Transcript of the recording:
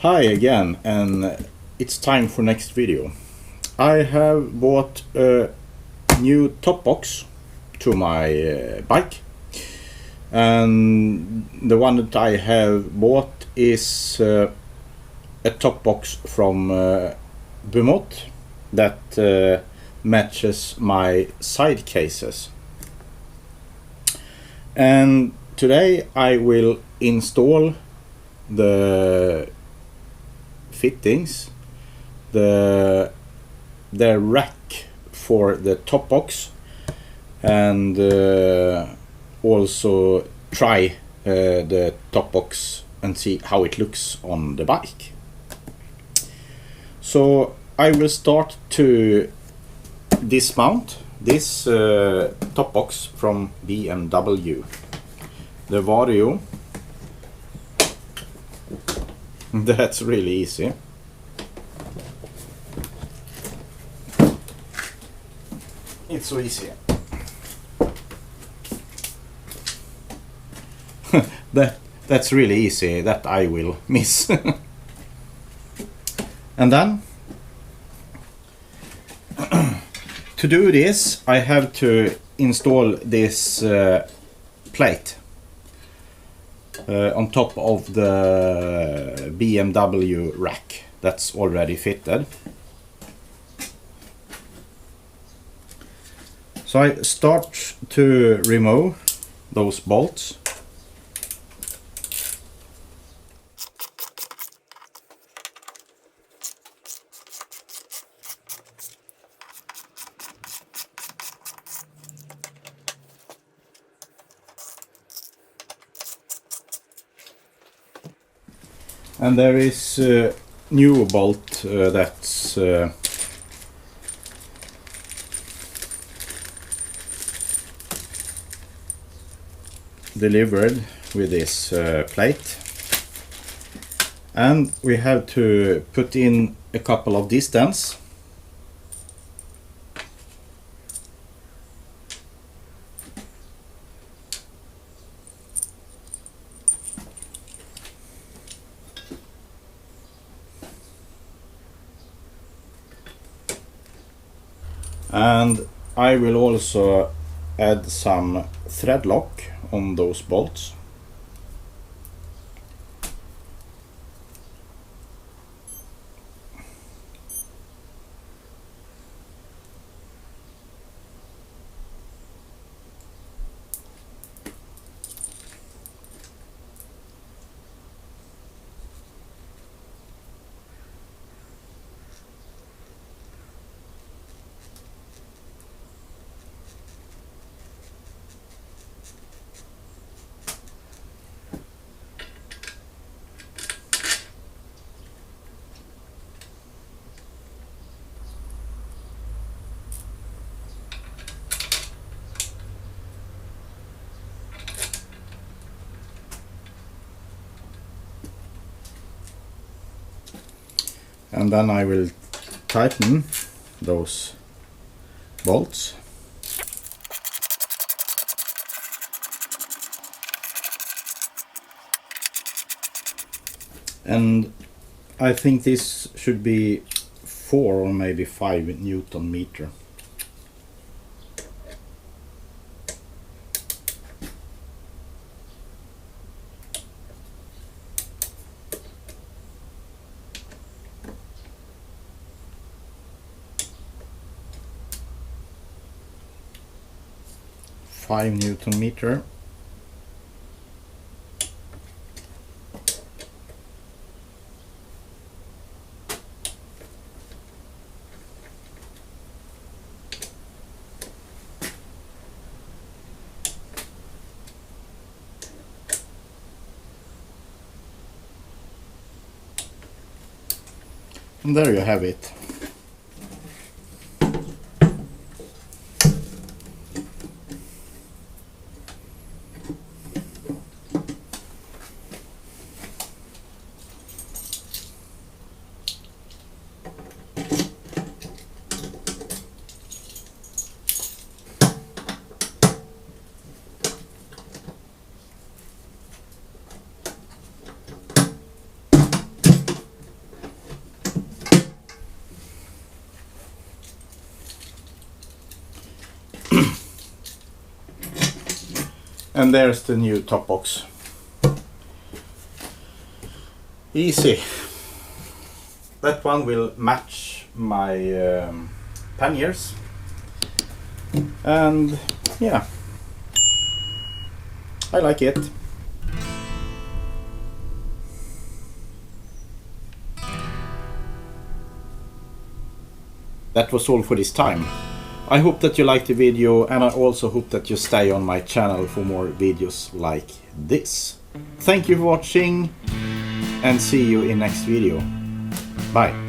Hi again, and it's time for next video. I have bought a new top box to my bike, and the one that I have bought is a top box from Bumot that matches my side cases. And today I will install the fittings, the rack for the top box, and also try the top box and see how it looks on the bike. So I will start to dismount this top box from BMW, the Vario. That's really easy. It's so easy. That's really easy. That I will miss. And then to do this, I have to install this plate on top of the BMW rack that's already fitted. So I start to remove those bolts. And there is a new bolt that's delivered with this plate, and we have to put in a couple of distance. And I will also add some thread lock on those bolts. And then I will tighten those bolts. And I think this should be 4 or maybe 5 Newton meter. Newton meter. And there you have it. And there's the new top box. Easy. That one will match my panniers. And yeah, I like it. That was all for this time. I hope that you liked the video, and I also hope that you stay on my channel for more videos like this. Thank you for watching, and see you in next video. Bye.